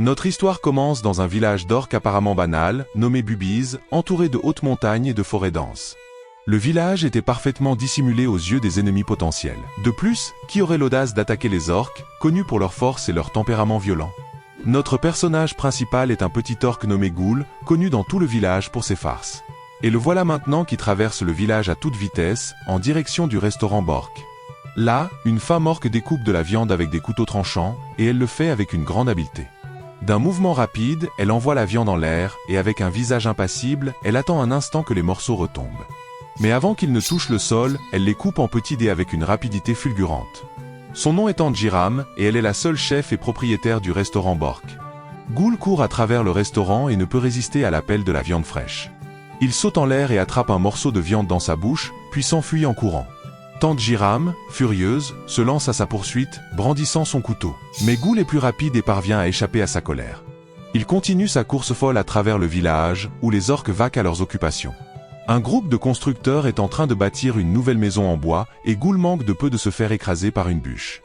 Notre histoire commence dans un village d'orques apparemment banal, nommé Bubiz, entouré de hautes montagnes et de forêts denses. Le village était parfaitement dissimulé aux yeux des ennemis potentiels. De plus, qui aurait l'audace d'attaquer les orques, connus pour leur force et leur tempérament violent? Notre personnage principal est un petit orque nommé Ghoul, connu dans tout le village pour ses farces. Et le voilà maintenant qui traverse le village à toute vitesse, en direction du restaurant Bork. Là, une femme orque découpe de la viande avec des couteaux tranchants, et elle le fait avec une grande habileté. D'un mouvement rapide, elle envoie la viande en l'air, et avec un visage impassible, elle attend un instant que les morceaux retombent. Mais avant qu'ils ne touchent le sol, elle les coupe en petits dés avec une rapidité fulgurante. Son nom est Jiram, et elle est la seule chef et propriétaire du restaurant Bork. Ghoul court à travers le restaurant et ne peut résister à l'appel de la viande fraîche. Il saute en l'air et attrape un morceau de viande dans sa bouche, puis s'enfuit en courant. Jiram, furieuse, se lance à sa poursuite, brandissant son couteau. Mais Ghoul est plus rapide et parvient à échapper à sa colère. Il continue sa course folle à travers le village, où les orques vaquent à leurs occupations. Un groupe de constructeurs est en train de bâtir une nouvelle maison en bois, et Ghoul manque de peu de se faire écraser par une bûche.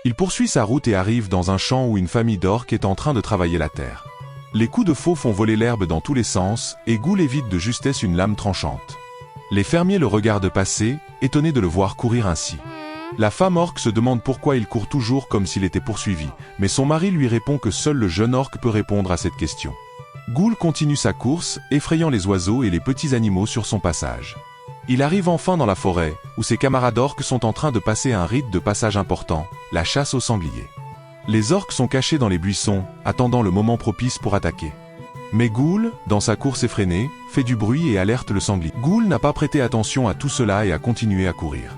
Il poursuit sa route et arrive dans un champ où une famille d'orques est en train de travailler la terre. Les coups de faux font voler l'herbe dans tous les sens, et Ghoul évite de justesse une lame tranchante. Les fermiers le regardent passer, étonnés de le voir courir ainsi. La femme orque se demande pourquoi il court toujours comme s'il était poursuivi, mais son mari lui répond que seul le jeune orque peut répondre à cette question. Ghoul continue sa course, effrayant les oiseaux et les petits animaux sur son passage. Il arrive enfin dans la forêt, où ses camarades orques sont en train de passer un rite de passage important, la chasse aux sangliers. Les orques sont cachés dans les buissons, attendant le moment propice pour attaquer. Mais Ghoul, dans sa course effrénée, fait du bruit et alerte le sanglier. Ghoul n'a pas prêté attention à tout cela et a continué à courir.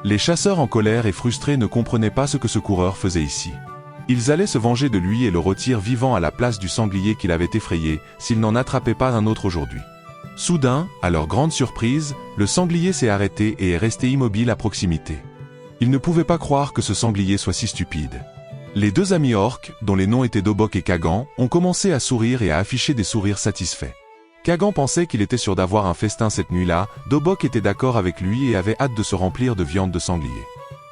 Les chasseurs en colère et frustrés ne comprenaient pas ce que ce coureur faisait ici. Ils allaient se venger de lui et le retirer vivant à la place du sanglier qu'il avait effrayé, s'il n'en attrapait pas un autre aujourd'hui. Soudain, à leur grande surprise, le sanglier s'est arrêté et est resté immobile à proximité. Ils ne pouvaient pas croire que ce sanglier soit si stupide. Les deux amis orques, dont les noms étaient Dobok et Kagan, ont commencé à sourire et à afficher des sourires satisfaits. Kagan pensait qu'il était sûr d'avoir un festin cette nuit-là, Dobok était d'accord avec lui et avait hâte de se remplir de viande de sanglier.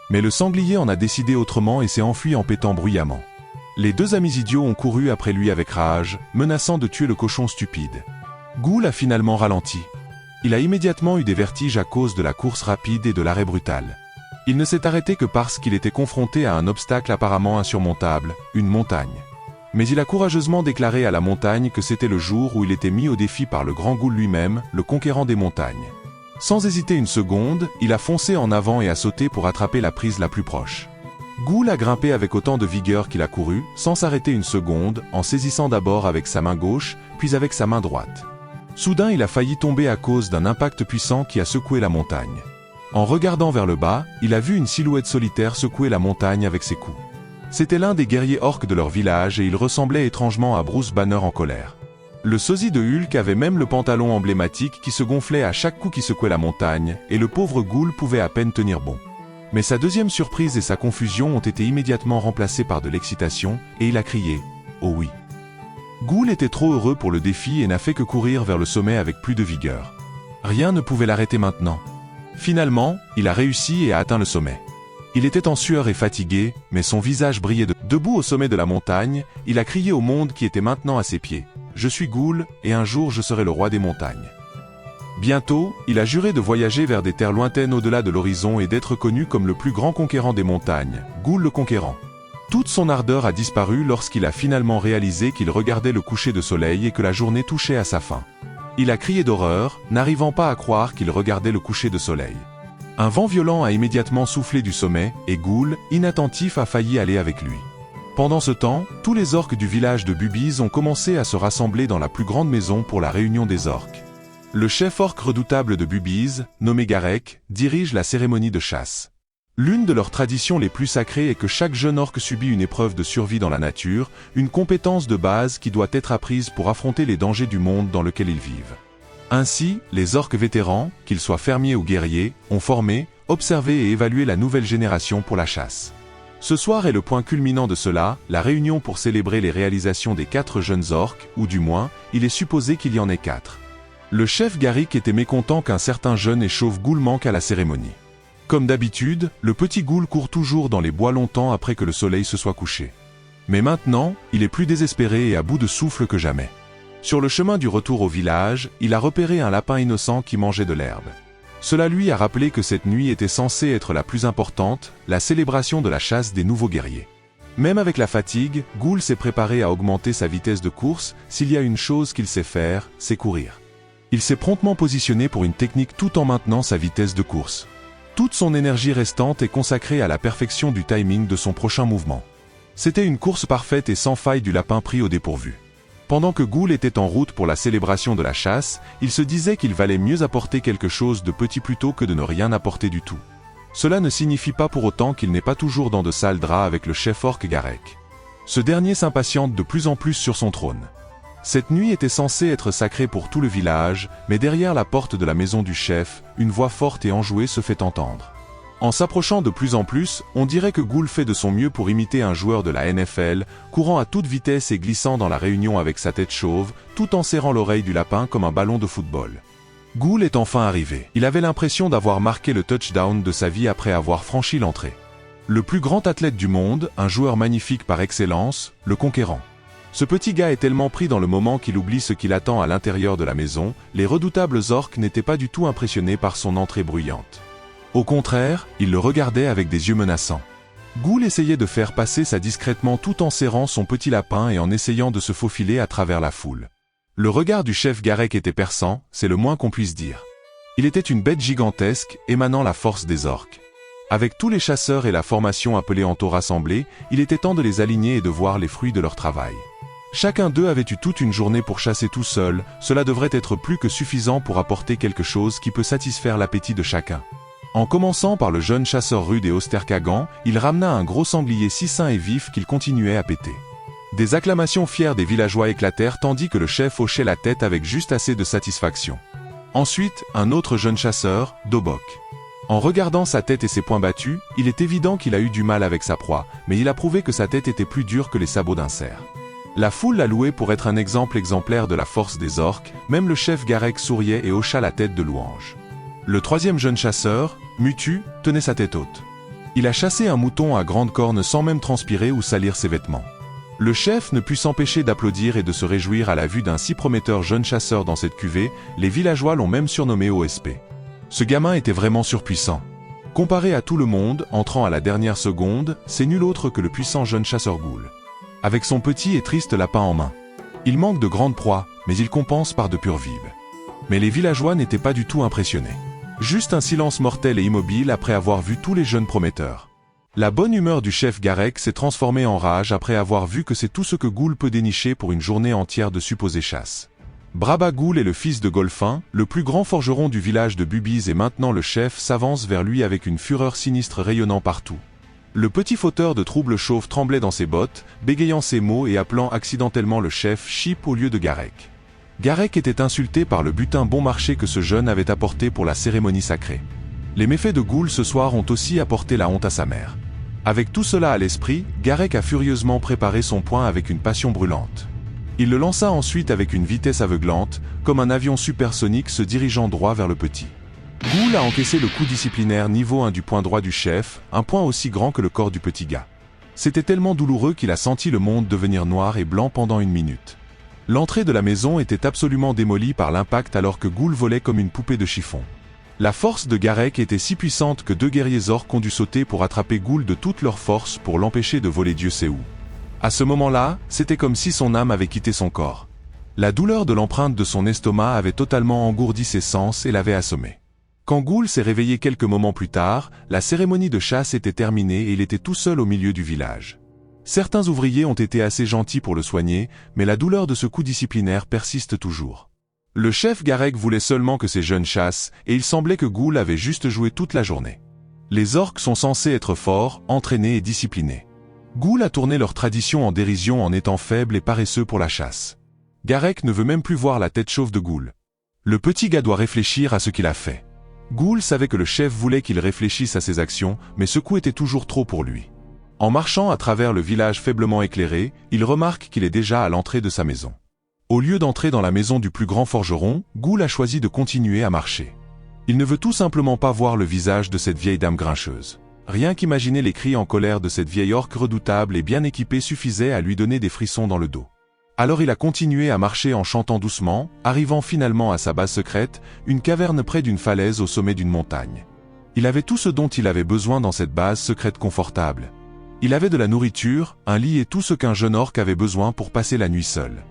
Mais le sanglier en a décidé autrement et s'est enfui en pétant bruyamment. Les deux amis idiots ont couru après lui avec rage, menaçant de tuer le cochon stupide. Ghoul a finalement ralenti. Il a immédiatement eu des vertiges à cause de la course rapide et de l'arrêt brutal. Il ne s'est arrêté que parce qu'il était confronté à un obstacle apparemment insurmontable, une montagne. Mais il a courageusement déclaré à la montagne que c'était le jour où il était mis au défi par le grand Ghoul lui-même, le conquérant des montagnes. Sans hésiter une seconde, il a foncé en avant et a sauté pour attraper la prise la plus proche. Ghoul a grimpé avec autant de vigueur qu'il a couru, sans s'arrêter une seconde, en saisissant d'abord avec sa main gauche, puis avec sa main droite. Soudain, il a failli tomber à cause d'un impact puissant qui a secoué la montagne. En regardant vers le bas, il a vu une silhouette solitaire secouer la montagne avec ses coups. C'était l'un des guerriers orques de leur village et il ressemblait étrangement à Bruce Banner en colère. Le sosie de Hulk avait même le pantalon emblématique qui se gonflait à chaque coup qui secouait la montagne, et le pauvre Ghoul pouvait à peine tenir bon. Mais sa deuxième surprise et sa confusion ont été immédiatement remplacées par de l'excitation, et il a crié « Oh oui !» Ghoul était trop heureux pour le défi et n'a fait que courir vers le sommet avec plus de vigueur. Rien ne pouvait l'arrêter maintenant. Finalement, il a réussi et a atteint le sommet. Il était en sueur et fatigué, mais son visage brillait debout au sommet de la montagne, il a crié au monde qui était maintenant à ses pieds. « Je suis Ghoul, et un jour je serai le roi des montagnes. » Bientôt, il a juré de voyager vers des terres lointaines au-delà de l'horizon et d'être connu comme le plus grand conquérant des montagnes, Ghoul le Conquérant. Toute son ardeur a disparu lorsqu'il a finalement réalisé qu'il regardait le coucher de soleil et que la journée touchait à sa fin. Il a crié d'horreur, n'arrivant pas à croire qu'il regardait le coucher de soleil. Un vent violent a immédiatement soufflé du sommet, et Ghoul, inattentif, a failli aller avec lui. Pendant ce temps, tous les orques du village de Bubiz ont commencé à se rassembler dans la plus grande maison pour la réunion des orques. Le chef orque redoutable de Bubiz, nommé Garek, dirige la cérémonie de chasse. L'une de leurs traditions les plus sacrées est que chaque jeune orque subit une épreuve de survie dans la nature, une compétence de base qui doit être apprise pour affronter les dangers du monde dans lequel ils vivent. Ainsi, les orques vétérans, qu'ils soient fermiers ou guerriers, ont formé, observé et évalué la nouvelle génération pour la chasse. Ce soir est le point culminant de cela, la réunion pour célébrer les réalisations des 4 jeunes orques, ou du moins, il est supposé qu'il y en ait 4. Le chef Garrick était mécontent qu'un certain jeune et chauve Ghoul manque à la cérémonie. Comme d'habitude, le petit Ghoul court toujours dans les bois longtemps après que le soleil se soit couché. Mais maintenant, il est plus désespéré et à bout de souffle que jamais. Sur le chemin du retour au village, il a repéré un lapin innocent qui mangeait de l'herbe. Cela lui a rappelé que cette nuit était censée être la plus importante, la célébration de la chasse des nouveaux guerriers. Même avec la fatigue, Ghoul s'est préparé à augmenter sa vitesse de course. S'il y a une chose qu'il sait faire, c'est courir. Il s'est promptement positionné pour une technique tout en maintenant sa vitesse de course. Toute son énergie restante est consacrée à la perfection du timing de son prochain mouvement. C'était une course parfaite et sans faille du lapin pris au dépourvu. Pendant que Ghoul était en route pour la célébration de la chasse, il se disait qu'il valait mieux apporter quelque chose de petit plutôt que de ne rien apporter du tout. Cela ne signifie pas pour autant qu'il n'est pas toujours dans de sales draps avec le chef orc Garek. Ce dernier s'impatiente de plus en plus sur son trône. Cette nuit était censée être sacrée pour tout le village, mais derrière la porte de la maison du chef, une voix forte et enjouée se fait entendre. En s'approchant de plus en plus, on dirait que Ghoul fait de son mieux pour imiter un joueur de la NFL, courant à toute vitesse et glissant dans la réunion avec sa tête chauve, tout en serrant l'oreille du lapin comme un ballon de football. Ghoul est enfin arrivé. Il avait l'impression d'avoir marqué le touchdown de sa vie après avoir franchi l'entrée. Le plus grand athlète du monde, un joueur magnifique par excellence, le conquérant. Ce petit gars est tellement pris dans le moment qu'il oublie ce qu'il attend à l'intérieur de la maison. Les redoutables orques n'étaient pas du tout impressionnés par son entrée bruyante. Au contraire, ils le regardaient avec des yeux menaçants. Ghoul essayait de faire passer ça discrètement tout en serrant son petit lapin et en essayant de se faufiler à travers la foule. Le regard du chef Garek était perçant, c'est le moins qu'on puisse dire. Il était une bête gigantesque, émanant la force des orques. Avec tous les chasseurs et la formation appelée en taux rassemblés, il était temps de les aligner et de voir les fruits de leur travail. Chacun d'eux avait eu toute une journée pour chasser tout seul, cela devrait être plus que suffisant pour apporter quelque chose qui peut satisfaire l'appétit de chacun. En commençant par le jeune chasseur rude et austère Kagan, il ramena un gros sanglier si sain et vif qu'il continuait à péter. Des acclamations fières des villageois éclatèrent tandis que le chef hochait la tête avec juste assez de satisfaction. Ensuite, un autre jeune chasseur, Dobok. En regardant sa tête et ses poings battus, il est évident qu'il a eu du mal avec sa proie, mais il a prouvé que sa tête était plus dure que les sabots d'un cerf. La foule l'a loué pour être un exemple exemplaire de la force des orques, même le chef Garek souriait et hocha la tête de louange. Le troisième jeune chasseur, Mutu, tenait sa tête haute. Il a chassé un mouton à grandes cornes sans même transpirer ou salir ses vêtements. Le chef ne put s'empêcher d'applaudir et de se réjouir à la vue d'un si prometteur jeune chasseur dans cette cuvée, les villageois l'ont même surnommé OSP. Ce gamin était vraiment surpuissant. Comparé à tout le monde, entrant à la dernière seconde, c'est nul autre que le puissant jeune chasseur Ghoul. Avec son petit et triste lapin en main. Il manque de grandes proies, mais il compense par de pures vibes. Mais les villageois n'étaient pas du tout impressionnés. Juste un silence mortel et immobile après avoir vu tous les jeunes prometteurs. La bonne humeur du chef Garek s'est transformée en rage après avoir vu que c'est tout ce que Ghoul peut dénicher pour une journée entière de supposée chasse. Braba Ghoul est le fils de Golfin, le plus grand forgeron du village de Bubiz et maintenant le chef s'avance vers lui avec une fureur sinistre rayonnant partout. Le petit fauteur de troubles chauve tremblait dans ses bottes, bégayant ses mots et appelant accidentellement le chef Chip au lieu de Garek. Garek était insulté par le butin bon marché que ce jeune avait apporté pour la cérémonie sacrée. Les méfaits de Ghoul ce soir ont aussi apporté la honte à sa mère. Avec tout cela à l'esprit, Garek a furieusement préparé son poing avec une passion brûlante. Il le lança ensuite avec une vitesse aveuglante, comme un avion supersonique se dirigeant droit vers le petit. Ghoul a encaissé le coup disciplinaire niveau 1 du poing droit du chef, un poing aussi grand que le corps du petit gars. C'était tellement douloureux qu'il a senti le monde devenir noir et blanc pendant une minute. L'entrée de la maison était absolument démolie par l'impact alors que Ghoul volait comme une poupée de chiffon. La force de Garek était si puissante que deux guerriers orques ont dû sauter pour attraper Ghoul de toute leur force pour l'empêcher de voler Dieu sait où. À ce moment-là, c'était comme si son âme avait quitté son corps. La douleur de l'empreinte de son estomac avait totalement engourdi ses sens et l'avait assommé. Quand Ghoul s'est réveillé quelques moments plus tard, la cérémonie de chasse était terminée et il était tout seul au milieu du village. Certains ouvriers ont été assez gentils pour le soigner, mais la douleur de ce coup disciplinaire persiste toujours. Le chef Garek voulait seulement que ses jeunes chassent, et il semblait que Ghoul avait juste joué toute la journée. Les orques sont censés être forts, entraînés et disciplinés. Ghoul a tourné leur tradition en dérision en étant faible et paresseux pour la chasse. Garek ne veut même plus voir la tête chauve de Ghoul. Le petit gars doit réfléchir à ce qu'il a fait. Ghoul savait que le chef voulait qu'il réfléchisse à ses actions, mais ce coup était toujours trop pour lui. En marchant à travers le village faiblement éclairé, il remarque qu'il est déjà à l'entrée de sa maison. Au lieu d'entrer dans la maison du plus grand forgeron, Ghoul a choisi de continuer à marcher. Il ne veut tout simplement pas voir le visage de cette vieille dame grincheuse. Rien qu'imaginer les cris en colère de cette vieille orque redoutable et bien équipée suffisait à lui donner des frissons dans le dos. Alors il a continué à marcher en chantant doucement, arrivant finalement à sa base secrète, une caverne près d'une falaise au sommet d'une montagne. Il avait tout ce dont il avait besoin dans cette base secrète confortable. Il avait de la nourriture, un lit et tout ce qu'un jeune orque avait besoin pour passer la nuit seul.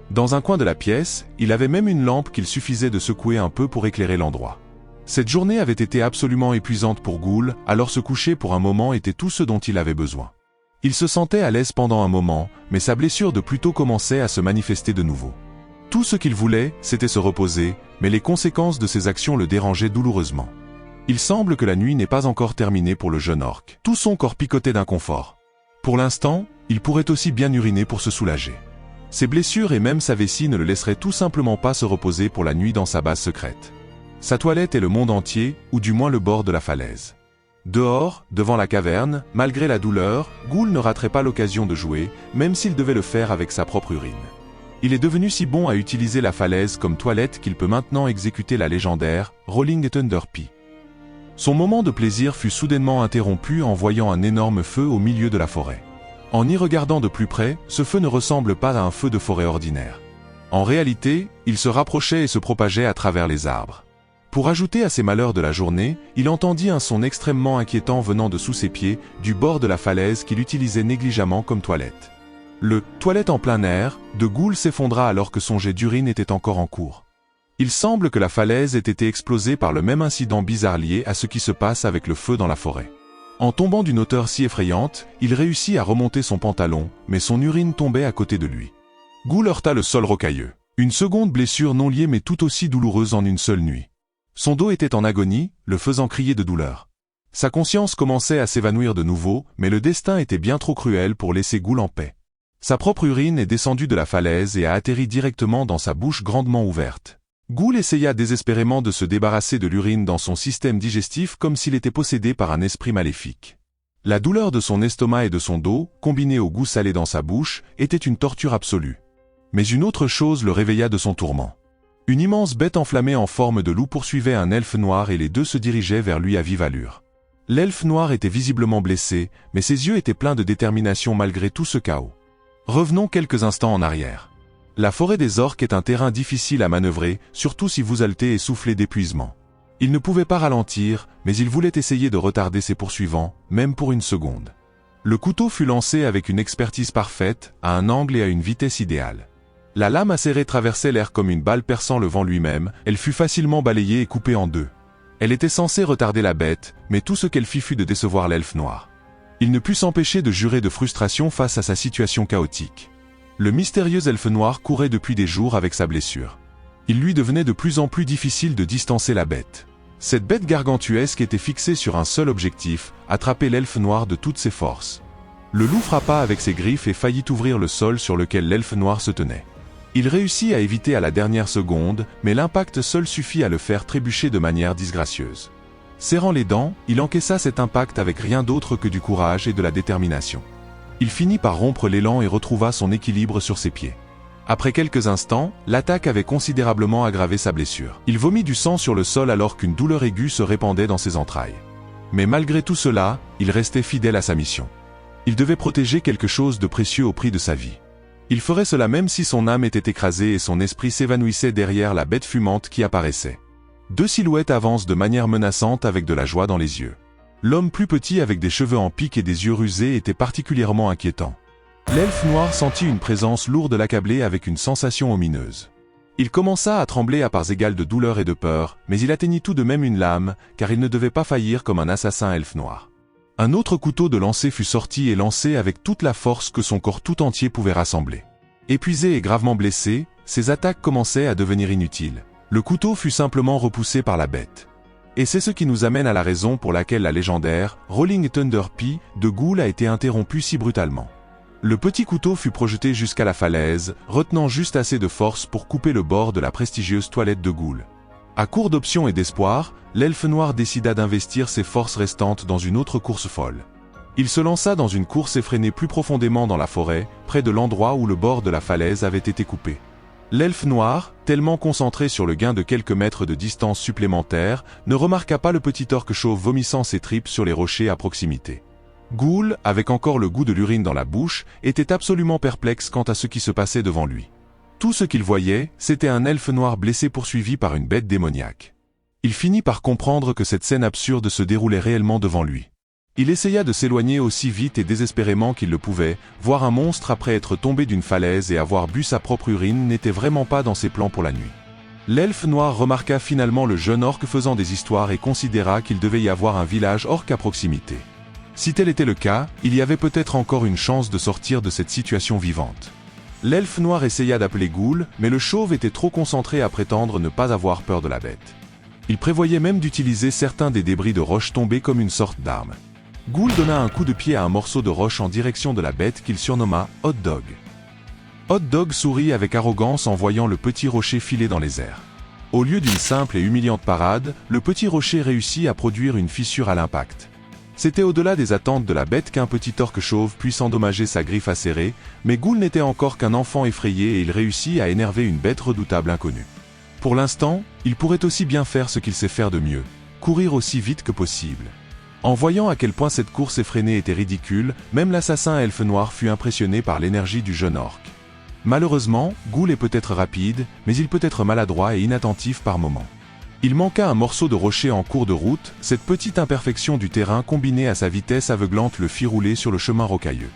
Dans un coin de la pièce, il avait même une lampe qu'il suffisait de secouer un peu pour éclairer l'endroit. Cette journée avait été absolument épuisante pour Ghoul, alors se coucher pour un moment était tout ce dont il avait besoin. Il se sentait à l'aise pendant un moment, mais sa blessure de plus tôt commençait à se manifester de nouveau. Tout ce qu'il voulait, c'était se reposer, mais les conséquences de ses actions le dérangeaient douloureusement. Il semble que la nuit n'est pas encore terminée pour le jeune orc. Tout son corps picotait d'inconfort. Pour l'instant, il pourrait aussi bien uriner pour se soulager. Ses blessures et même sa vessie ne le laisseraient tout simplement pas se reposer pour la nuit dans sa base secrète. Sa toilette est le monde entier, ou du moins le bord de la falaise. Dehors, devant la caverne, malgré la douleur, Ghoul ne raterait pas l'occasion de jouer, même s'il devait le faire avec sa propre urine. Il est devenu si bon à utiliser la falaise comme toilette qu'il peut maintenant exécuter la légendaire Rolling Thunder Pea. Son moment de plaisir fut soudainement interrompu en voyant un énorme feu au milieu de la forêt. En y regardant de plus près, ce feu ne ressemble pas à un feu de forêt ordinaire. En réalité, il se rapprochait et se propageait à travers les arbres. Pour ajouter à ses malheurs de la journée, il entendit un son extrêmement inquiétant venant de sous ses pieds, du bord de la falaise qu'il utilisait négligemment comme toilette. Le « toilette en plein air » de Ghoul s'effondra alors que son jet d'urine était encore en cours. Il semble que la falaise ait été explosée par le même incident bizarre lié à ce qui se passe avec le feu dans la forêt. En tombant d'une hauteur si effrayante, il réussit à remonter son pantalon, mais son urine tombait à côté de lui. Ghoul heurta le sol rocailleux. Une seconde blessure non liée mais tout aussi douloureuse en une seule nuit. Son dos était en agonie, le faisant crier de douleur. Sa conscience commençait à s'évanouir de nouveau, mais le destin était bien trop cruel pour laisser Ghoul en paix. Sa propre urine est descendue de la falaise et a atterri directement dans sa bouche grandement ouverte. Ghoul essaya désespérément de se débarrasser de l'urine dans son système digestif comme s'il était possédé par un esprit maléfique. La douleur de son estomac et de son dos, combinée au goût salé dans sa bouche, était une torture absolue. Mais une autre chose le réveilla de son tourment. Une immense bête enflammée en forme de loup poursuivait un elfe noir et les deux se dirigeaient vers lui à vive allure. L'elfe noir était visiblement blessé, mais ses yeux étaient pleins de détermination malgré tout ce chaos. Revenons quelques instants en arrière. La forêt des orques est un terrain difficile à manœuvrer, surtout si vous haletez et soufflez d'épuisement. Il ne pouvait pas ralentir, mais il voulait essayer de retarder ses poursuivants, même pour une seconde. Le couteau fut lancé avec une expertise parfaite, à un angle et à une vitesse idéale. La lame acérée traversait l'air comme une balle perçant le vent lui-même, elle fut facilement balayée et coupée en deux. Elle était censée retarder la bête, mais tout ce qu'elle fit fut de décevoir l'elfe noir. Il ne put s'empêcher de jurer de frustration face à sa situation chaotique. Le mystérieux elfe noir courait depuis des jours avec sa blessure. Il lui devenait de plus en plus difficile de distancer la bête. Cette bête gargantuesque était fixée sur un seul objectif, attraper l'elfe noir de toutes ses forces. Le loup frappa avec ses griffes et faillit ouvrir le sol sur lequel l'elfe noir se tenait. Il réussit à éviter à la dernière seconde, mais l'impact seul suffit à le faire trébucher de manière disgracieuse. Serrant les dents, il encaissa cet impact avec rien d'autre que du courage et de la détermination. Il finit par rompre l'élan et retrouva son équilibre sur ses pieds. Après quelques instants, l'attaque avait considérablement aggravé sa blessure. Il vomit du sang sur le sol alors qu'une douleur aiguë se répandait dans ses entrailles. Mais malgré tout cela, il restait fidèle à sa mission. Il devait protéger quelque chose de précieux au prix de sa vie. Il ferait cela même si son âme était écrasée et son esprit s'évanouissait derrière la bête fumante qui apparaissait. Deux silhouettes avancent de manière menaçante avec de la joie dans les yeux. L'homme plus petit avec des cheveux en pique et des yeux rusés était particulièrement inquiétant. L'elfe noir sentit une présence lourde l'accablée avec une sensation omineuse. Il commença à trembler à parts égales de douleur et de peur, mais il atteignit tout de même une lame, car il ne devait pas faillir comme un assassin elfe noir. Un autre couteau de lancer fut sorti et lancé avec toute la force que son corps tout entier pouvait rassembler. Épuisé et gravement blessé, ses attaques commençaient à devenir inutiles. Le couteau fut simplement repoussé par la bête. Et c'est ce qui nous amène à la raison pour laquelle la légendaire Rolling Thunder Pea de Ghoul a été interrompue si brutalement. Le petit couteau fut projeté jusqu'à la falaise, retenant juste assez de force pour couper le bord de la prestigieuse toilette de Ghoul. À court d'options et d'espoir, l'elfe noir décida d'investir ses forces restantes dans une autre course folle. Il se lança dans une course effrénée plus profondément dans la forêt, près de l'endroit où le bord de la falaise avait été coupé. L'elfe noir, tellement concentré sur le gain de quelques mètres de distance supplémentaire, ne remarqua pas le petit orque chauve vomissant ses tripes sur les rochers à proximité. Ghoul, avec encore le goût de l'urine dans la bouche, était absolument perplexe quant à ce qui se passait devant lui. Tout ce qu'il voyait, c'était un elfe noir blessé poursuivi par une bête démoniaque. Il finit par comprendre que cette scène absurde se déroulait réellement devant lui. Il essaya de s'éloigner aussi vite et désespérément qu'il le pouvait. Voir un monstre après être tombé d'une falaise et avoir bu sa propre urine n'était vraiment pas dans ses plans pour la nuit. L'elfe noir remarqua finalement le jeune orque faisant des histoires et considéra qu'il devait y avoir un village orque à proximité. Si tel était le cas, il y avait peut-être encore une chance de sortir de cette situation vivante. L'elfe noir essaya d'appeler Ghoul, mais le chauve était trop concentré à prétendre ne pas avoir peur de la bête. Il prévoyait même d'utiliser certains des débris de roche tombés comme une sorte d'arme. Ghoul donna un coup de pied à un morceau de roche en direction de la bête qu'il surnomma Hot Dog. Hot Dog sourit avec arrogance en voyant le petit rocher filer dans les airs. Au lieu d'une simple et humiliante parade, le petit rocher réussit à produire une fissure à l'impact. C'était au-delà des attentes de la bête qu'un petit orque chauve puisse endommager sa griffe acérée, mais Ghoul n'était encore qu'un enfant effrayé et il réussit à énerver une bête redoutable inconnue. Pour l'instant, il pourrait aussi bien faire ce qu'il sait faire de mieux, courir aussi vite que possible. En voyant à quel point cette course effrénée était ridicule, même l'assassin elfe noir fut impressionné par l'énergie du jeune orque. Malheureusement, Ghoul est peut-être rapide, mais il peut être maladroit et inattentif par moments. Il manqua un morceau de rocher en cours de route, cette petite imperfection du terrain combinée à sa vitesse aveuglante le fit rouler sur le chemin rocailleux.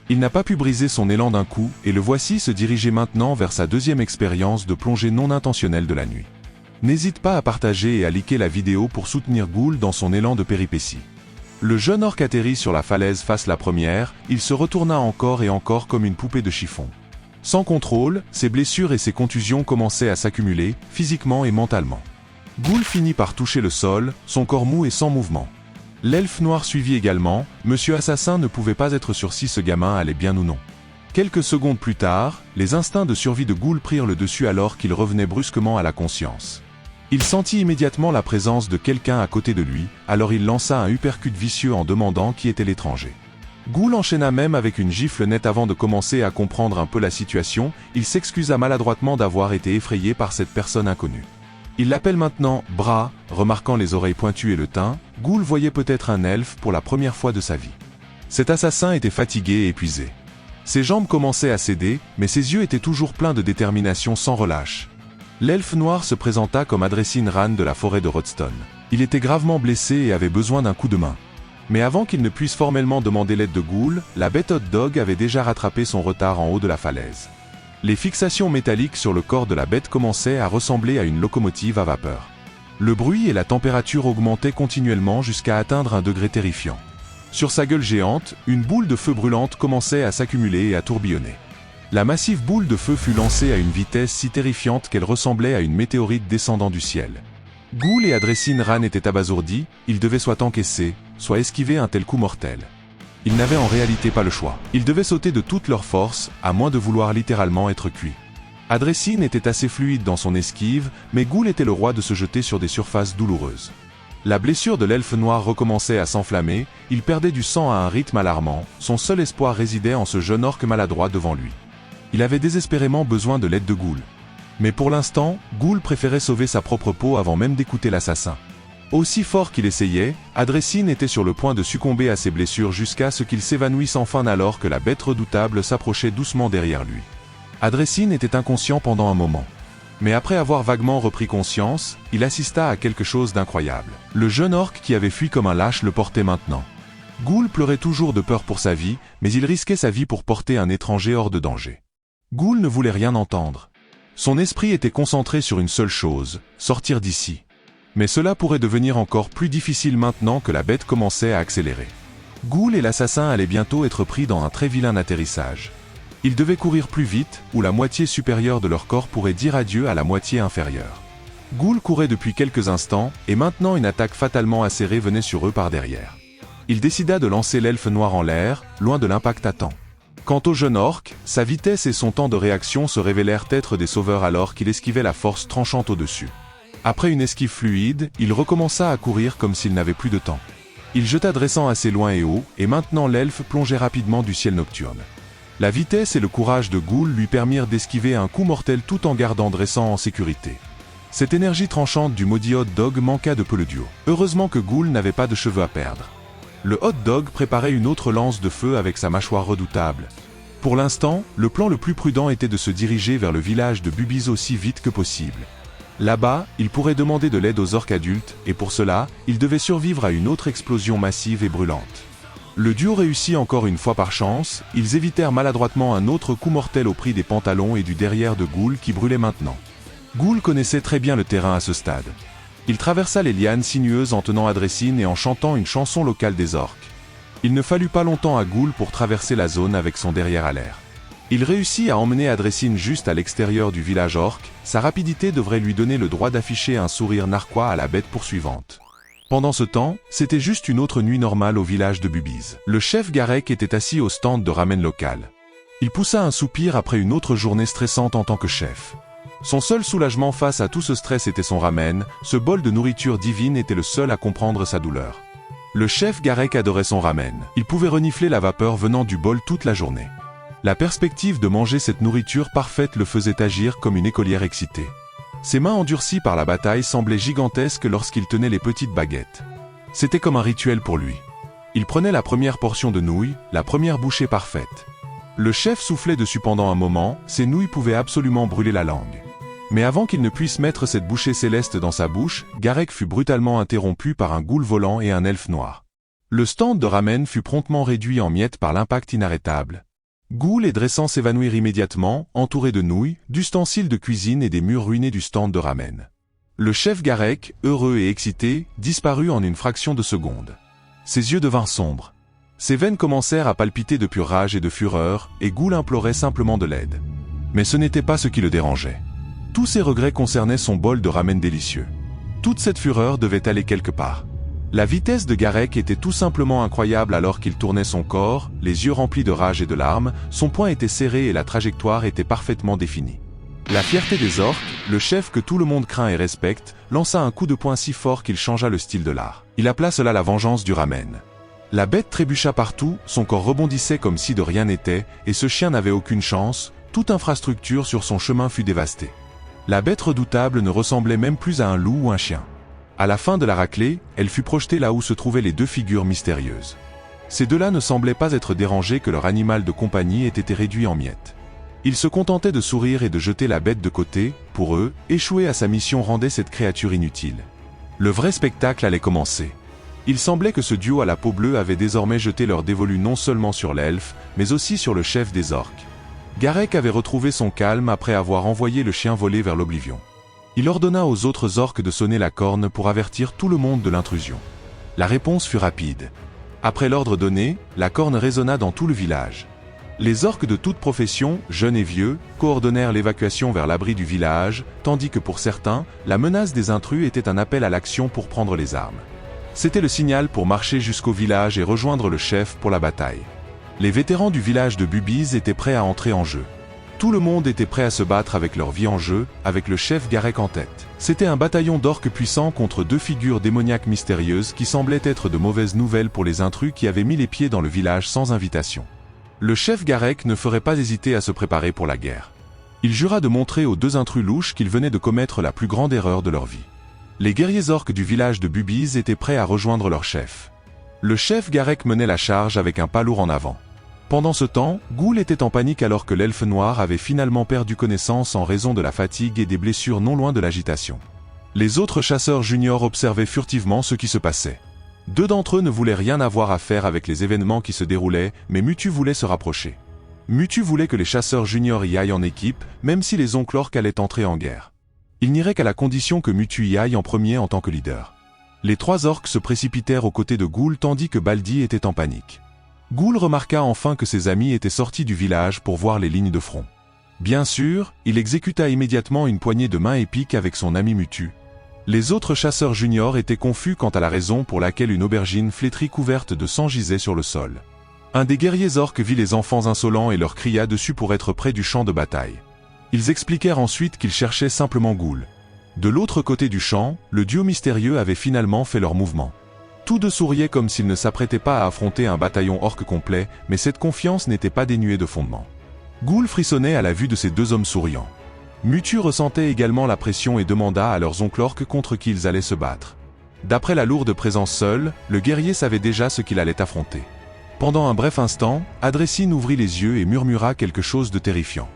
Il n'a pas pu briser son élan d'un coup, et le voici se diriger maintenant vers sa deuxième expérience de plongée non intentionnelle de la nuit. N'hésite pas à partager et à liker la vidéo pour soutenir Ghoul dans son élan de péripétie. Le jeune orque atterrit sur la falaise face la première, il se retourna encore et encore comme une poupée de chiffon. Sans contrôle, ses blessures et ses contusions commençaient à s'accumuler, physiquement et mentalement. Ghoul finit par toucher le sol, son corps mou et sans mouvement. L'elfe noir suivit également, Monsieur Assassin ne pouvait pas être sûr si ce gamin allait bien ou non. Quelques secondes plus tard, les instincts de survie de Ghoul prirent le dessus alors qu'il revenait brusquement à la conscience. Il sentit immédiatement la présence de quelqu'un à côté de lui, alors il lança un uppercut vicieux en demandant qui était l'étranger. Ghoul enchaîna même avec une gifle nette avant de commencer à comprendre un peu la situation, il s'excusa maladroitement d'avoir été effrayé par cette personne inconnue. Il l'appelle maintenant « Bras », remarquant les oreilles pointues et le teint, Ghoul voyait peut-être un elfe pour la première fois de sa vie. Cet assassin était fatigué et épuisé. Ses jambes commençaient à céder, mais ses yeux étaient toujours pleins de détermination sans relâche. L'elfe noir se présenta comme Adressin Ran de la forêt de Rodstone. Il était gravement blessé et avait besoin d'un coup de main. Mais avant qu'il ne puisse formellement demander l'aide de Ghoul, la bête Hot Dog avait déjà rattrapé son retard en haut de la falaise. Les fixations métalliques sur le corps de la bête commençaient à ressembler à une locomotive à vapeur. Le bruit et la température augmentaient continuellement jusqu'à atteindre un degré terrifiant. Sur sa gueule géante, une boule de feu brûlante commençait à s'accumuler et à tourbillonner. La massive boule de feu fut lancée à une vitesse si terrifiante qu'elle ressemblait à une météorite descendant du ciel. Ghoul et Adressin Ran étaient abasourdis, ils devaient soit encaisser, soit esquiver un tel coup mortel. Ils n'avaient en réalité pas le choix. Ils devaient sauter de toute leur force, à moins de vouloir littéralement être cuits. Adressin était assez fluide dans son esquive, mais Ghoul était le roi de se jeter sur des surfaces douloureuses. La blessure de l'elfe noir recommençait à s'enflammer, il perdait du sang à un rythme alarmant, son seul espoir résidait en ce jeune orque maladroit devant lui. Il avait désespérément besoin de l'aide de Ghoul. Mais pour l'instant, Ghoul préférait sauver sa propre peau avant même d'écouter l'assassin. Aussi fort qu'il essayait, Adressin était sur le point de succomber à ses blessures jusqu'à ce qu'il s'évanouisse enfin alors que la bête redoutable s'approchait doucement derrière lui. Adressin était inconscient pendant un moment. Mais après avoir vaguement repris conscience, il assista à quelque chose d'incroyable. Le jeune orque qui avait fui comme un lâche le portait maintenant. Ghoul pleurait toujours de peur pour sa vie, mais il risquait sa vie pour porter un étranger hors de danger. Ghoul ne voulait rien entendre. Son esprit était concentré sur une seule chose, sortir d'ici. Mais cela pourrait devenir encore plus difficile maintenant que la bête commençait à accélérer. Ghoul et l'assassin allaient bientôt être pris dans un très vilain atterrissage. Ils devaient courir plus vite, ou la moitié supérieure de leur corps pourrait dire adieu à la moitié inférieure. Ghoul courait depuis quelques instants, et maintenant une attaque fatalement acérée venait sur eux par derrière. Il décida de lancer l'elfe noir en l'air, loin de l'impact à temps. Quant au jeune orque, sa vitesse et son temps de réaction se révélèrent être des sauveurs alors qu'il esquivait la force tranchante au-dessus. Après une esquive fluide, il recommença à courir comme s'il n'avait plus de temps. Il jeta dressant assez loin et haut, et maintenant l'elfe plongeait rapidement du ciel nocturne. La vitesse et le courage de Ghoul lui permirent d'esquiver un coup mortel tout en gardant Dressant en sécurité. Cette énergie tranchante du maudit Hot Dog manqua de peu le duo. Heureusement que Ghoul n'avait pas de cheveux à perdre. Le Hot Dog préparait une autre lance de feu avec sa mâchoire redoutable. Pour l'instant, le plan le plus prudent était de se diriger vers le village de Bubiz aussi vite que possible. Là-bas, il pourrait demander de l'aide aux orques adultes, et pour cela, il devait survivre à une autre explosion massive et brûlante. Le duo réussit encore une fois par chance, ils évitèrent maladroitement un autre coup mortel au prix des pantalons et du derrière de Ghoul qui brûlait maintenant. Ghoul connaissait très bien le terrain à ce stade. Il traversa les lianes sinueuses en tenant à Dressine et en chantant une chanson locale des orques. Il ne fallut pas longtemps à Ghoul pour traverser la zone avec son derrière à l'air. Il réussit à emmener Adressine juste à l'extérieur du village orc, sa rapidité devrait lui donner le droit d'afficher un sourire narquois à la bête poursuivante. Pendant ce temps, c'était juste une autre nuit normale au village de Bubiz. Le chef Garek était assis au stand de ramen local. Il poussa un soupir après une autre journée stressante en tant que chef. Son seul soulagement face à tout ce stress était son ramen, ce bol de nourriture divine était le seul à comprendre sa douleur. Le chef Garek adorait son ramen. Il pouvait renifler la vapeur venant du bol toute la journée. La perspective de manger cette nourriture parfaite le faisait agir comme une écolière excitée. Ses mains endurcies par la bataille semblaient gigantesques lorsqu'il tenait les petites baguettes. C'était comme un rituel pour lui. Il prenait la première portion de nouilles, la première bouchée parfaite. Le chef soufflait dessus pendant un moment, ses nouilles pouvaient absolument brûler la langue. Mais avant qu'il ne puisse mettre cette bouchée céleste dans sa bouche, Garek fut brutalement interrompu par un ghoul volant et un elfe noir. Le stand de ramen fut promptement réduit en miettes par l'impact inarrêtable. Ghoul et Dressant s'évanouirent immédiatement, entourés de nouilles, d'ustensiles de cuisine et des murs ruinés du stand de ramen. Le chef Garek, heureux et excité, disparut en une fraction de seconde. Ses yeux devinrent sombres. Ses veines commencèrent à palpiter de pure rage et de fureur, et Ghoul implorait simplement de l'aide. Mais ce n'était pas ce qui le dérangeait. Tous ses regrets concernaient son bol de ramen délicieux. Toute cette fureur devait aller quelque part. La vitesse de Garek était tout simplement incroyable alors qu'il tournait son corps, les yeux remplis de rage et de larmes, son poing était serré et la trajectoire était parfaitement définie. La fierté des orques, le chef que tout le monde craint et respecte, lança un coup de poing si fort qu'il changea le style de l'art. Il appela cela la vengeance du ramen. La bête trébucha partout, son corps rebondissait comme si de rien n'était, et ce chien n'avait aucune chance, toute infrastructure sur son chemin fut dévastée. La bête redoutable ne ressemblait même plus à un loup ou un chien. À la fin de la raclée, elle fut projetée là où se trouvaient les deux figures mystérieuses. Ces deux-là ne semblaient pas être dérangés que leur animal de compagnie ait été réduit en miettes. Ils se contentaient de sourire et de jeter la bête de côté. Pour eux, échouer à sa mission rendait cette créature inutile. Le vrai spectacle allait commencer. Il semblait que ce duo à la peau bleue avait désormais jeté leur dévolu non seulement sur l'elfe, mais aussi sur le chef des orques. Garek avait retrouvé son calme après avoir envoyé le chien voler vers l'oblivion. Il ordonna aux autres orques de sonner la corne pour avertir tout le monde de l'intrusion. La réponse fut rapide. Après l'ordre donné, la corne résonna dans tout le village. Les orques de toute profession, jeunes et vieux, coordonnèrent l'évacuation vers l'abri du village, tandis que pour certains, la menace des intrus était un appel à l'action pour prendre les armes. C'était le signal pour marcher jusqu'au village et rejoindre le chef pour la bataille. Les vétérans du village de Bubiz étaient prêts à entrer en jeu. Tout le monde était prêt à se battre avec leur vie en jeu, avec le chef Garek en tête. C'était un bataillon d'orques puissants contre deux figures démoniaques mystérieuses qui semblaient être de mauvaises nouvelles pour les intrus qui avaient mis les pieds dans le village sans invitation. Le chef Garek ne ferait pas hésiter à se préparer pour la guerre. Il jura de montrer aux deux intrus louches qu'ils venaient de commettre la plus grande erreur de leur vie. Les guerriers orques du village de Bubiz étaient prêts à rejoindre leur chef. Le chef Garek menait la charge avec un pas lourd en avant. Pendant ce temps, Ghoul était en panique alors que l'elfe noir avait finalement perdu connaissance en raison de la fatigue et des blessures non loin de l'agitation. Les autres chasseurs juniors observaient furtivement ce qui se passait. Deux d'entre eux ne voulaient rien avoir à faire avec les événements qui se déroulaient, mais Mutu voulait se rapprocher. Mutu voulait que les chasseurs juniors y aillent en équipe, même si les oncles orques allaient entrer en guerre. Il n'irait qu'à la condition que Mutu y aille en premier en tant que leader. Les trois orques se précipitèrent aux côtés de Ghoul tandis que Baldi était en panique. Ghoul remarqua enfin que ses amis étaient sortis du village pour voir les lignes de front. Bien sûr, il exécuta immédiatement une poignée de main épique avec son ami Mutu. Les autres chasseurs juniors étaient confus quant à la raison pour laquelle une aubergine flétrie couverte de sang gisait sur le sol. Un des guerriers orques vit les enfants insolents et leur cria dessus pour être près du champ de bataille. Ils expliquèrent ensuite qu'ils cherchaient simplement Ghoul. De l'autre côté du champ, le duo mystérieux avait finalement fait leur mouvement. Tous deux souriaient comme s'ils ne s'apprêtaient pas à affronter un bataillon orc complet, mais cette confiance n'était pas dénuée de fondement. Ghoul frissonnait à la vue de ces deux hommes souriants. Mutu ressentait également la pression et demanda à leurs oncles orques contre qui ils allaient se battre. D'après la lourde présence seule, le guerrier savait déjà ce qu'il allait affronter. Pendant un bref instant, Adressine ouvrit les yeux et murmura quelque chose de terrifiant.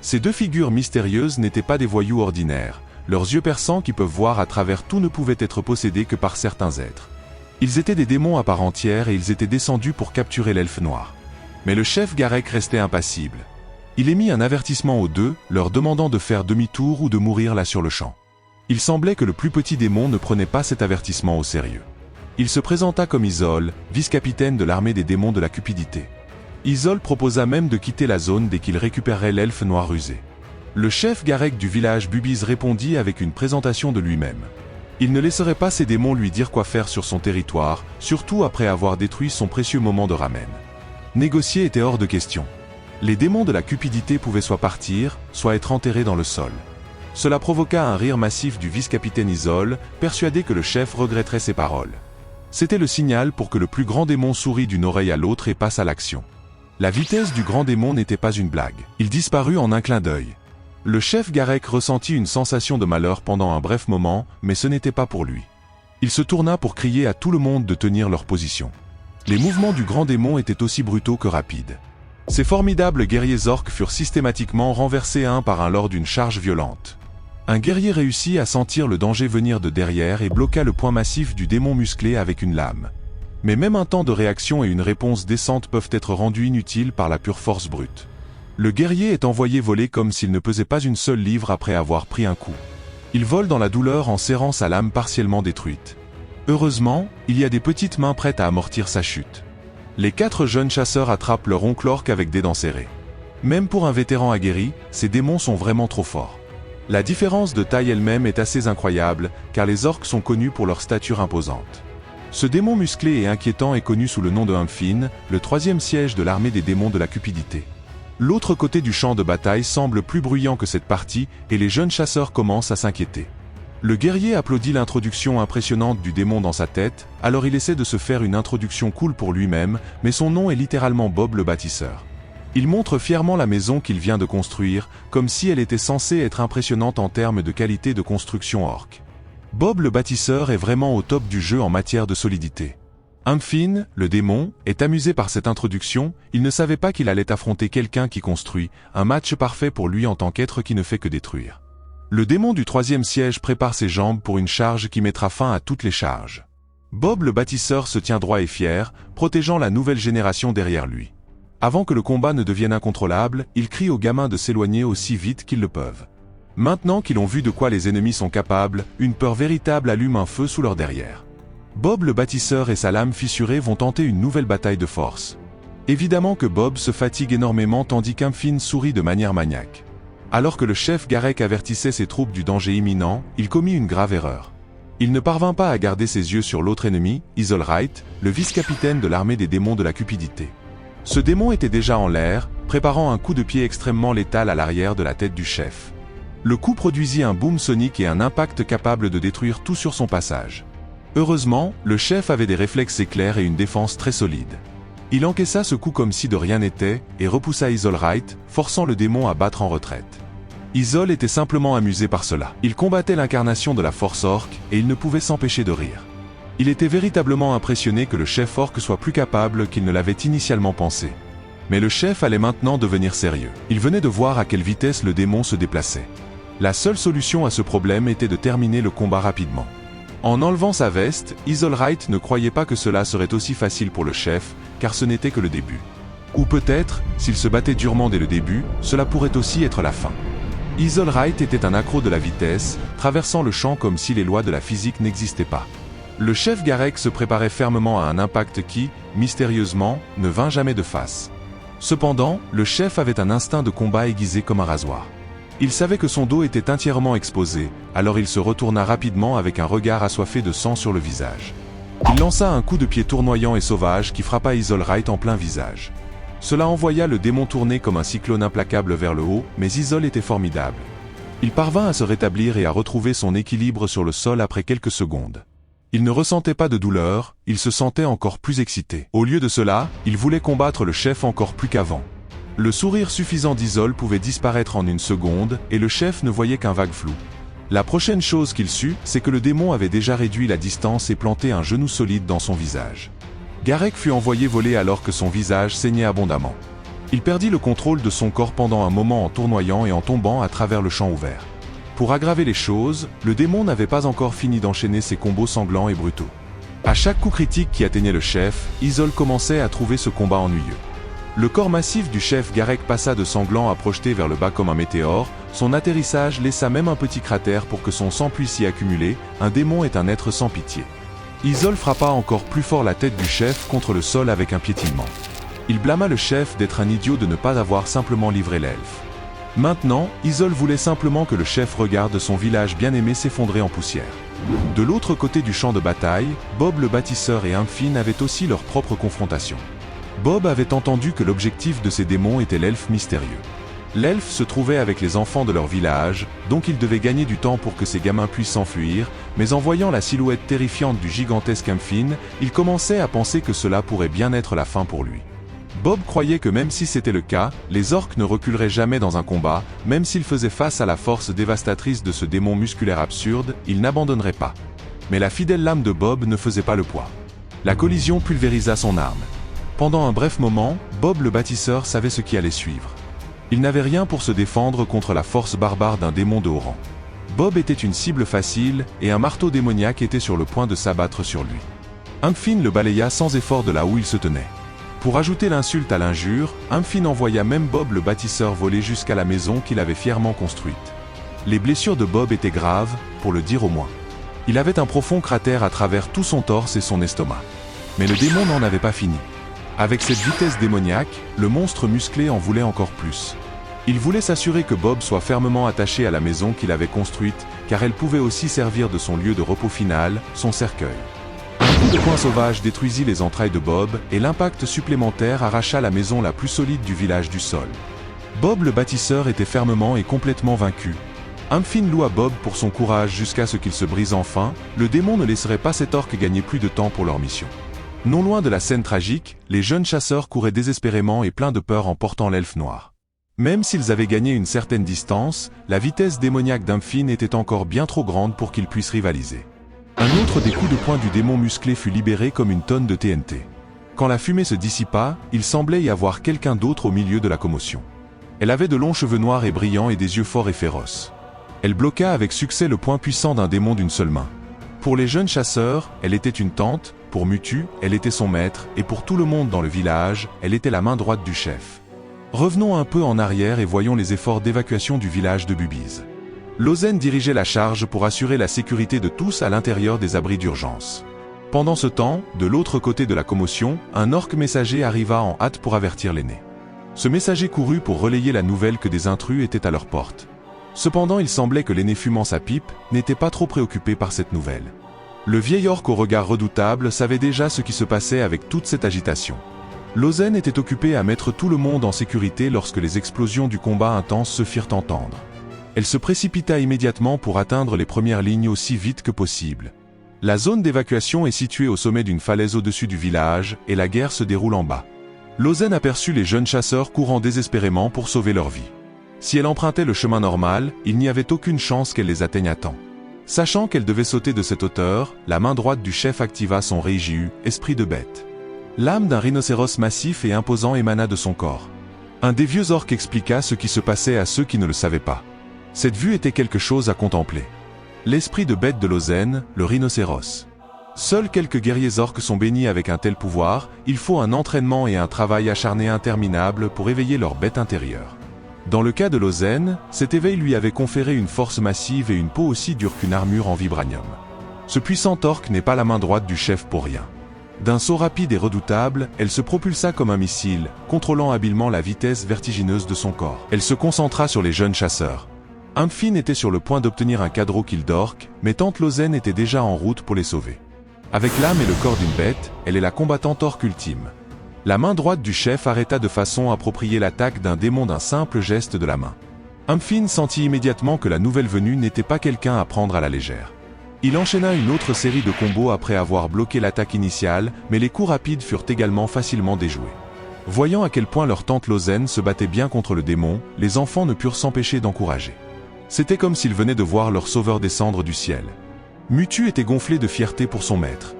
Ces deux figures mystérieuses n'étaient pas des voyous ordinaires. Leurs yeux perçants qui peuvent voir à travers tout ne pouvaient être possédés que par certains êtres. Ils étaient des démons à part entière et ils étaient descendus pour capturer l'elfe noir. Mais le chef Garek restait impassible. Il émit un avertissement aux deux, leur demandant de faire demi-tour ou de mourir là sur le champ. Il semblait que le plus petit démon ne prenait pas cet avertissement au sérieux. Il se présenta comme Isol, vice-capitaine de l'armée des démons de la cupidité. Isol proposa même de quitter la zone dès qu'il récupérerait l'elfe noir rusé. Le chef Garek du village Bubiz répondit avec une présentation de lui-même. Il ne laisserait pas ces démons lui dire quoi faire sur son territoire, surtout après avoir détruit son précieux moment de ramen. Négocier était hors de question. Les démons de la cupidité pouvaient soit partir, soit être enterrés dans le sol. Cela provoqua un rire massif du vice-capitaine Isol, persuadé que le chef regretterait ses paroles. C'était le signal pour que le plus grand démon sourit d'une oreille à l'autre et passe à l'action. La vitesse du grand démon n'était pas une blague. Il disparut en un clin d'œil. Le chef Garek ressentit une sensation de malheur pendant un bref moment, mais ce n'était pas pour lui. Il se tourna pour crier à tout le monde de tenir leur position. Les mouvements du grand démon étaient aussi brutaux que rapides. Ces formidables guerriers orques furent systématiquement renversés un par un lors d'une charge violente. Un guerrier réussit à sentir le danger venir de derrière et bloqua le poing massif du démon musclé avec une lame. Mais même un temps de réaction et une réponse décente peuvent être rendus inutiles par la pure force brute. Le guerrier est envoyé voler comme s'il ne pesait pas une seule livre après avoir pris un coup. Il vole dans la douleur en serrant sa lame partiellement détruite. Heureusement, il y a des petites mains prêtes à amortir sa chute. Les 4 jeunes chasseurs attrapent leur oncle orc avec des dents serrées. Même pour un vétéran aguerri, ces démons sont vraiment trop forts. La différence de taille elle-même est assez incroyable, car les orques sont connus pour leur stature imposante. Ce démon musclé et inquiétant est connu sous le nom de Humfin, le 3e siège de l'armée des démons de la cupidité. L'autre côté du champ de bataille semble plus bruyant que cette partie, et les jeunes chasseurs commencent à s'inquiéter. Le guerrier applaudit l'introduction impressionnante du démon dans sa tête, alors il essaie de se faire une introduction cool pour lui-même, mais son nom est littéralement Bob le bâtisseur. Il montre fièrement la maison qu'il vient de construire, comme si elle était censée être impressionnante en termes de qualité de construction orque. Bob le bâtisseur est vraiment au top du jeu en matière de solidité. Humfin, le démon, est amusé par cette introduction, il ne savait pas qu'il allait affronter quelqu'un qui construit, un match parfait pour lui en tant qu'être qui ne fait que détruire. Le démon du 3e siège prépare ses jambes pour une charge qui mettra fin à toutes les charges. Bob le bâtisseur se tient droit et fier, protégeant la nouvelle génération derrière lui. Avant que le combat ne devienne incontrôlable, il crie aux gamins de s'éloigner aussi vite qu'ils le peuvent. Maintenant qu'ils ont vu de quoi les ennemis sont capables, une peur véritable allume un feu sous leur derrière. Bob le bâtisseur et sa lame fissurée vont tenter une nouvelle bataille de force. Évidemment que Bob se fatigue énormément tandis qu'Humfin sourit de manière maniaque. Alors que le chef Garek avertissait ses troupes du danger imminent, il commit une grave erreur. Il ne parvint pas à garder ses yeux sur l'autre ennemi, Isolrite, le vice-capitaine de l'armée des démons de la cupidité. Ce démon était déjà en l'air, préparant un coup de pied extrêmement létal à l'arrière de la tête du chef. Le coup produisit un boom sonique et un impact capable de détruire tout sur son passage. Heureusement, le chef avait des réflexes éclairs et une défense très solide. Il encaissa ce coup comme si de rien n'était, et repoussa Isolrite, forçant le démon à battre en retraite. Isol était simplement amusé par cela. Il combattait l'incarnation de la force orque, et il ne pouvait s'empêcher de rire. Il était véritablement impressionné que le chef orque soit plus capable qu'il ne l'avait initialement pensé. Mais le chef allait maintenant devenir sérieux. Il venait de voir à quelle vitesse le démon se déplaçait. La seule solution à ce problème était de terminer le combat rapidement. En enlevant sa veste, Isolrite ne croyait pas que cela serait aussi facile pour le chef, car ce n'était que le début. Ou peut-être, s'il se battait durement dès le début, cela pourrait aussi être la fin. Isolrite était un accro de la vitesse, traversant le champ comme si les lois de la physique n'existaient pas. Le chef Garek se préparait fermement à un impact qui, mystérieusement, ne vint jamais de face. Cependant, le chef avait un instinct de combat aiguisé comme un rasoir. Il savait que son dos était entièrement exposé, alors il se retourna rapidement avec un regard assoiffé de sang sur le visage. Il lança un coup de pied tournoyant et sauvage qui frappa Isolrite en plein visage. Cela envoya le démon tourner comme un cyclone implacable vers le haut, mais Isol était formidable. Il parvint à se rétablir et à retrouver son équilibre sur le sol après quelques secondes. Il ne ressentait pas de douleur, il se sentait encore plus excité. Au lieu de cela, il voulait combattre le chef encore plus qu'avant. Le sourire suffisant d'Isole pouvait disparaître en une seconde, et le chef ne voyait qu'un vague flou. La prochaine chose qu'il sut, c'est que le démon avait déjà réduit la distance et planté un genou solide dans son visage. Garek fut envoyé voler alors que son visage saignait abondamment. Il perdit le contrôle de son corps pendant un moment en tournoyant et en tombant à travers le champ ouvert. Pour aggraver les choses, le démon n'avait pas encore fini d'enchaîner ses combos sanglants et brutaux. À chaque coup critique qui atteignait le chef, Isole commençait à trouver ce combat ennuyeux. Le corps massif du chef Garek passa de sanglant à projeté vers le bas comme un météore, son atterrissage laissa même un petit cratère pour que son sang puisse y accumuler, un démon est un être sans pitié. Isole frappa encore plus fort la tête du chef contre le sol avec un piétinement. Il blâma le chef d'être un idiot de ne pas avoir simplement livré l'elfe. Maintenant, Isole voulait simplement que le chef regarde son village bien-aimé s'effondrer en poussière. De l'autre côté du champ de bataille, Bob le bâtisseur et Amphin avaient aussi leur propre confrontation. Bob avait entendu que l'objectif de ces démons était l'elfe mystérieux. L'elfe se trouvait avec les enfants de leur village, donc il devait gagner du temps pour que ces gamins puissent s'enfuir, mais en voyant la silhouette terrifiante du gigantesque Amphin, il commençait à penser que cela pourrait bien être la fin pour lui. Bob croyait que même si c'était le cas, les orques ne reculeraient jamais dans un combat, même s'ils faisaient face à la force dévastatrice de ce démon musculaire absurde, ils n'abandonneraient pas. Mais la fidèle lame de Bob ne faisait pas le poids. La collision pulvérisa son arme. Pendant un bref moment, Bob le bâtisseur savait ce qui allait suivre. Il n'avait rien pour se défendre contre la force barbare d'un démon de haut rang. Bob était une cible facile, et un marteau démoniaque était sur le point de s'abattre sur lui. Amphin le balaya sans effort de là où il se tenait. Pour ajouter l'insulte à l'injure, Amphin envoya même Bob le bâtisseur voler jusqu'à la maison qu'il avait fièrement construite. Les blessures de Bob étaient graves, pour le dire au moins. Il avait un profond cratère à travers tout son torse et son estomac. Mais le démon n'en avait pas fini. Avec cette vitesse démoniaque, le monstre musclé en voulait encore plus. Il voulait s'assurer que Bob soit fermement attaché à la maison qu'il avait construite, car elle pouvait aussi servir de son lieu de repos final, son cercueil. Un coup de poing sauvage détruisit les entrailles de Bob, et l'impact supplémentaire arracha la maison la plus solide du village du sol. Bob le bâtisseur était fermement et complètement vaincu. Amphin loua Bob pour son courage jusqu'à ce qu'il se brise enfin, le démon ne laisserait pas cet orque gagner plus de temps pour leur mission. Non loin de la scène tragique, les jeunes chasseurs couraient désespérément et pleins de peur en portant l'elfe noir. Même s'ils avaient gagné une certaine distance, la vitesse démoniaque d'Amphin était encore bien trop grande pour qu'ils puissent rivaliser. Un autre des coups de poing du démon musclé fut libéré comme une tonne de TNT. Quand la fumée se dissipa, il semblait y avoir quelqu'un d'autre au milieu de la commotion. Elle avait de longs cheveux noirs et brillants et des yeux forts et féroces. Elle bloqua avec succès le poing puissant d'un démon d'une seule main. Pour les jeunes chasseurs, elle était une tante, pour Mutu, elle était son maître, et pour tout le monde dans le village, elle était la main droite du chef. Revenons un peu en arrière et voyons les efforts d'évacuation du village de Bubiz. Lozen dirigeait la charge pour assurer la sécurité de tous à l'intérieur des abris d'urgence. Pendant ce temps, de l'autre côté de la commotion, un orque messager arriva en hâte pour avertir l'aîné. Ce messager courut pour relayer la nouvelle que des intrus étaient à leur porte. Cependant, il semblait que l'aîné fumant sa pipe n'était pas trop préoccupé par cette nouvelle. Le vieil orque au regard redoutable savait déjà ce qui se passait avec toute cette agitation. Lozen était occupé à mettre tout le monde en sécurité lorsque les explosions du combat intense se firent entendre. Elle se précipita immédiatement pour atteindre les premières lignes aussi vite que possible. La zone d'évacuation est située au sommet d'une falaise au-dessus du village, et la guerre se déroule en bas. Lozen aperçut les jeunes chasseurs courant désespérément pour sauver leur vie. Si elle empruntait le chemin normal, il n'y avait aucune chance qu'elle les atteigne à temps. Sachant qu'elle devait sauter de cette hauteur, la main droite du chef activa son Reijiu, esprit de bête. L'âme d'un rhinocéros massif et imposant émana de son corps. Un des vieux orques expliqua ce qui se passait à ceux qui ne le savaient pas. Cette vue était quelque chose à contempler. L'esprit de bête de Lozen, le rhinocéros. Seuls quelques guerriers orques sont bénis avec un tel pouvoir, il faut un entraînement et un travail acharné interminable pour éveiller leur bête intérieure. Dans le cas de Lozen, cet éveil lui avait conféré une force massive et une peau aussi dure qu'une armure en vibranium. Ce puissant orque n'est pas la main droite du chef pour rien. D'un saut rapide et redoutable, elle se propulsa comme un missile, contrôlant habilement la vitesse vertigineuse de son corps. Elle se concentra sur les jeunes chasseurs. Amphin était sur le point d'obtenir un cadreau kill d'orque, mais tante Lozen était déjà en route pour les sauver. Avec l'âme et le corps d'une bête, elle est la combattante orque ultime. La main droite du chef arrêta de façon appropriée l'attaque d'un démon d'un simple geste de la main. Amphin sentit immédiatement que la nouvelle venue n'était pas quelqu'un à prendre à la légère. Il enchaîna une autre série de combos après avoir bloqué l'attaque initiale, mais les coups rapides furent également facilement déjoués. Voyant à quel point leur tante Lozen se battait bien contre le démon, les enfants ne purent s'empêcher d'encourager. C'était comme s'ils venaient de voir leur sauveur descendre du ciel. Mutu était gonflé de fierté pour son maître.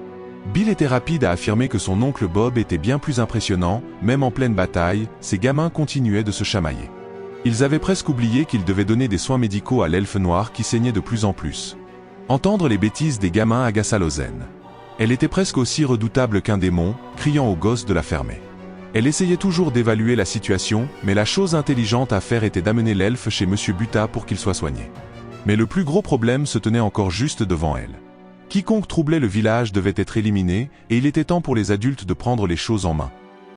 Bill était rapide à affirmer que son oncle Bob était bien plus impressionnant, même en pleine bataille, ces gamins continuaient de se chamailler. Ils avaient presque oublié qu'ils devaient donner des soins médicaux à l'elfe noir qui saignait de plus en plus. Entendre les bêtises des gamins agaça Lozen. Elle était presque aussi redoutable qu'un démon, criant aux gosses de la fermer. Elle essayait toujours d'évaluer la situation, mais la chose intelligente à faire était d'amener l'elfe chez Monsieur Buta pour qu'il soit soigné. Mais le plus gros problème se tenait encore juste devant elle. Quiconque troublait le village devait être éliminé, et il était temps pour les adultes de prendre les choses en main.